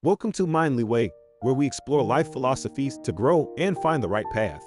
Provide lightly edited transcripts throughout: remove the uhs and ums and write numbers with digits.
Welcome to Mindly Way, where we explore life philosophies to grow and find the right path.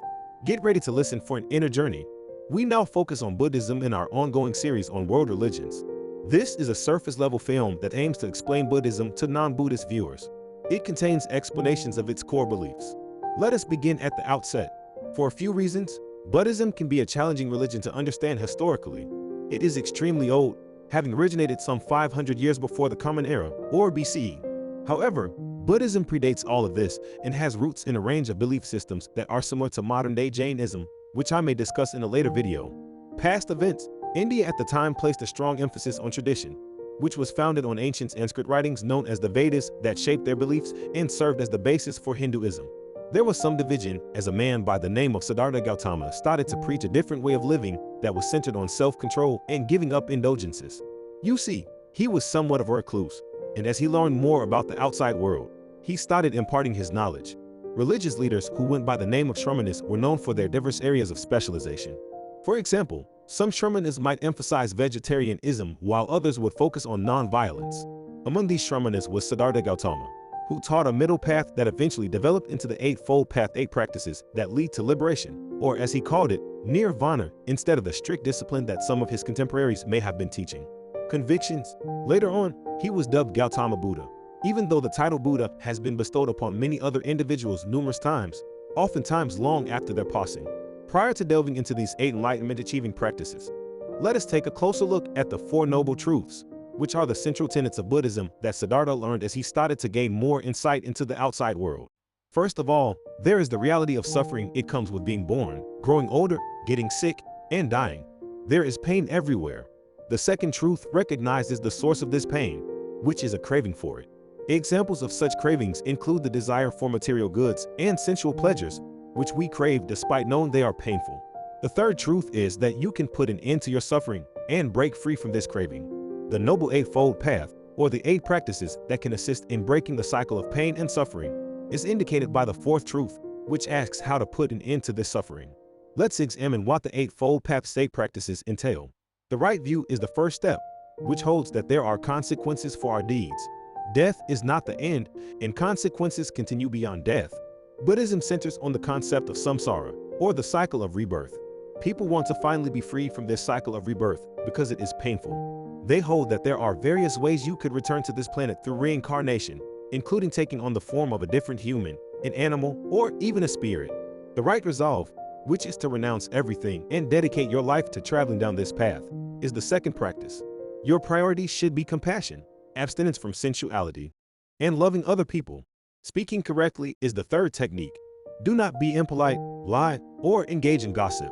Get ready to listen for an inner journey. We now focus on Buddhism in our ongoing series on world religions. This is a surface-level film that aims to explain Buddhism to non-Buddhist viewers. It contains explanations of its core beliefs. Let us begin at the outset. For a few reasons, Buddhism can be a challenging religion to understand historically. It is extremely old, having originated some 500 years before the Common Era, or BCE. However, Buddhism predates all of this and has roots in a range of belief systems that are similar to modern-day Jainism, which I may discuss in a later video. Past events: India at the time placed a strong emphasis on tradition, which was founded on ancient Sanskrit writings known as the Vedas that shaped their beliefs and served as the basis for Hinduism. There was some division as a man by the name of Siddhartha Gautama started to preach a different way of living that was centered on self-control and giving up indulgences. You see, he was somewhat of a recluse, and as he learned more about the outside world, he started imparting his knowledge. Religious leaders who went by the name of Shramans were known for their diverse areas of specialization. For example, some Shramans might emphasize vegetarianism while others would focus on non-violence. Among these Shramans was Siddhartha Gautama, who taught a middle path that eventually developed into the Eightfold Path, 8 practices that lead to liberation, or as he called it, nirvana, instead of the strict discipline that some of his contemporaries may have been teaching. Convictions: later on, he was dubbed Gautama Buddha, even though the title Buddha has been bestowed upon many other individuals numerous times, oftentimes long after their passing. Prior to delving into these 8 enlightenment-achieving practices, let us take a closer look at the 4 Noble Truths, which are the central tenets of Buddhism that Siddhartha learned as he started to gain more insight into the outside world. First of all, there is the reality of suffering. It comes with being born, growing older, getting sick, and dying. There is pain everywhere. The second truth recognizes the source of this pain, which is a craving for it. Examples of such cravings include the desire for material goods and sensual pleasures, which we crave despite knowing they are painful. The third truth is that you can put an end to your suffering and break free from this craving. The Noble Eightfold Path, or the 8 practices that can assist in breaking the cycle of pain and suffering, is indicated by the 4th truth, which asks how to put an end to this suffering. Let's examine what the Eightfold Path's 8 practices entail. The right view is the first step, which holds that there are consequences for our deeds. Death is not the end, and consequences continue beyond death. Buddhism centers on the concept of samsara, or the cycle of rebirth. People want to finally be free from this cycle of rebirth because it is painful. They hold that there are various ways you could return to this planet through reincarnation, including taking on the form of a different human, an animal, or even a spirit. The right resolve, which is to renounce everything and dedicate your life to traveling down this path, is the second practice. Your priority should be compassion, abstinence from sensuality, and loving other people. Speaking correctly is the third technique. Do not be impolite, lie, or engage in gossip.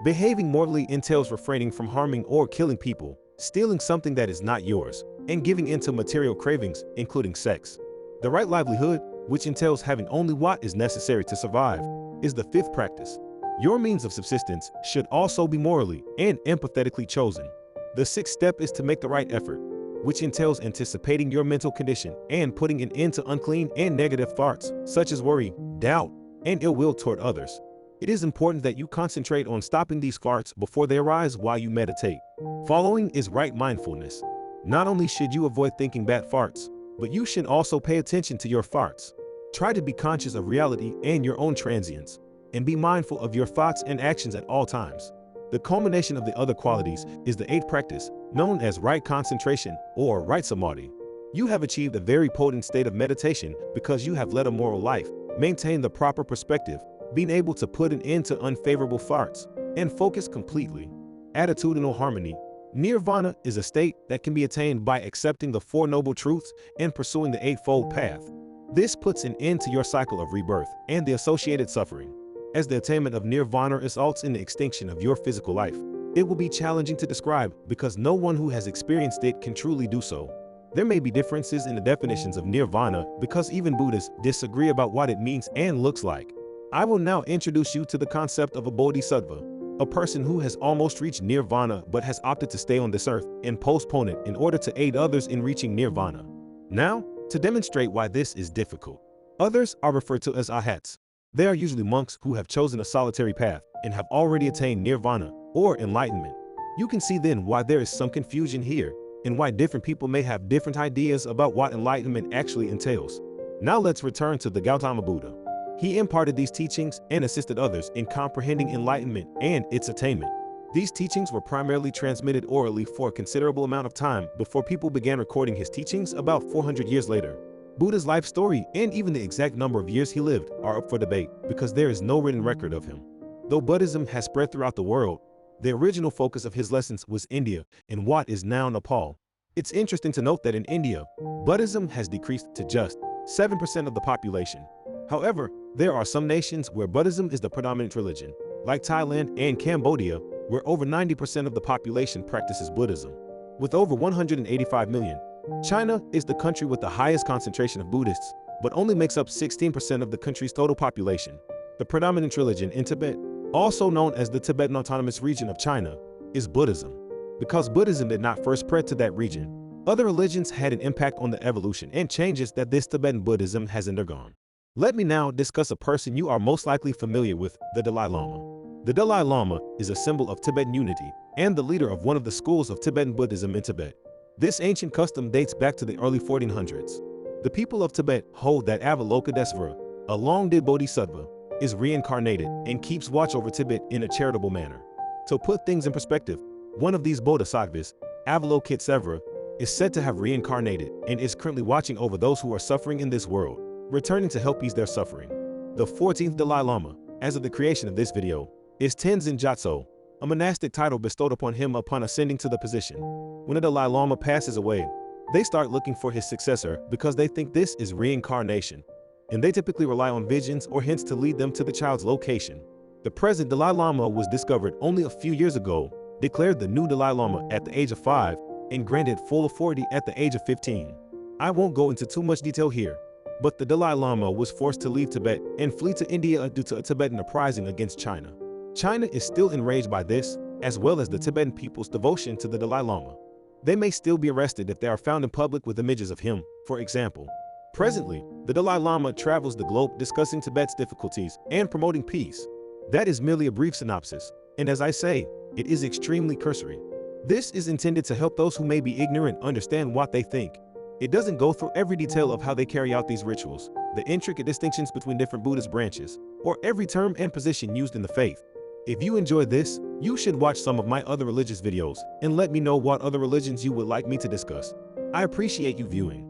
Behaving morally entails refraining from harming or killing people, stealing something that is not yours, and giving in to material cravings, including sex. The right livelihood, which entails having only what is necessary to survive, is the 5th practice. Your means of subsistence should also be morally and empathetically chosen. The 6th step is to make the right effort, which entails anticipating your mental condition and putting an end to unclean and negative thoughts, such as worry, doubt, and ill will toward others. It is important that you concentrate on stopping these thoughts before they arise while you meditate. Following is right mindfulness. Not only should you avoid thinking bad thoughts, but you should also pay attention to your thoughts. Try to be conscious of reality and your own transience, and be mindful of your thoughts and actions at all times. The culmination of the other qualities is the 8th practice, known as right concentration or right samadhi. You have achieved a very potent state of meditation because you have led a moral life, maintained the proper perspective, being able to put an end to unfavorable thoughts, and focus completely. Attitudinal harmony. Nirvana is a state that can be attained by accepting the 4 Noble Truths and pursuing the Eightfold Path. This puts an end to your cycle of rebirth and the associated suffering. As the attainment of nirvana results in the extinction of your physical life, it will be challenging to describe because no one who has experienced it can truly do so. There may be differences in the definitions of nirvana because even Buddhists disagree about what it means and looks like. I will now introduce you to the concept of a bodhisattva, a person who has almost reached nirvana but has opted to stay on this earth and postpone it in order to aid others in reaching nirvana. Now, to demonstrate why this is difficult, others are referred to as arhats. They are usually monks who have chosen a solitary path and have already attained nirvana, or enlightenment. You can see then why there is some confusion here, and why different people may have different ideas about what enlightenment actually entails. Now let's return to the Gautama Buddha. He imparted these teachings and assisted others in comprehending enlightenment and its attainment. These teachings were primarily transmitted orally for a considerable amount of time before people began recording his teachings about 400 years later. Buddha's life story and even the exact number of years he lived are up for debate because there is no written record of him. Though Buddhism has spread throughout the world, the original focus of his lessons was India and what is now Nepal. It's interesting to note that in India, Buddhism has decreased to just 7% of the population. However, there are some nations where Buddhism is the predominant religion, like Thailand and Cambodia, where over 90% of the population practices Buddhism. With over 185 million, China is the country with the highest concentration of Buddhists, but only makes up 16% of the country's total population. The predominant religion in Tibet, also known as the Tibetan Autonomous Region of China, is Buddhism. Because Buddhism did not first spread to that region, other religions had an impact on the evolution and changes that this Tibetan Buddhism has undergone. Let me now discuss a person you are most likely familiar with, the Dalai Lama. The Dalai Lama is a symbol of Tibetan unity and the leader of one of the schools of Tibetan Buddhism in Tibet. This ancient custom dates back to the early 1400s. The people of Tibet hold that Avalokitesvara, a long-dead bodhisattva, is reincarnated and keeps watch over Tibet in a charitable manner. To put things in perspective, one of these bodhisattvas, Avalokitesvara, is said to have reincarnated and is currently watching over those who are suffering in this world, returning to help ease their suffering. The 14th Dalai Lama, as of the creation of this video, is Tenzin Gyatso, a monastic title bestowed upon him upon ascending to the position. When a Dalai Lama passes away, they start looking for his successor because they think this is reincarnation, and they typically rely on visions or hints to lead them to the child's location. The present Dalai Lama was discovered only a few years ago, declared the new Dalai Lama at the age of 5, and granted full authority at the age of 15. I won't go into too much detail here, but the Dalai Lama was forced to leave Tibet and flee to India due to a Tibetan uprising against China. China is still enraged by this, as well as the Tibetan people's devotion to the Dalai Lama. They may still be arrested if they are found in public with images of him, for example. Presently, the Dalai Lama travels the globe discussing Tibet's difficulties and promoting peace. That is merely a brief synopsis, and as I say, it is extremely cursory. This is intended to help those who may be ignorant understand what they think. It doesn't go through every detail of how they carry out these rituals, the intricate distinctions between different Buddhist branches, or every term and position used in the faith. If you enjoyed this, you should watch some of my other religious videos and let me know what other religions you would like me to discuss. I appreciate you viewing.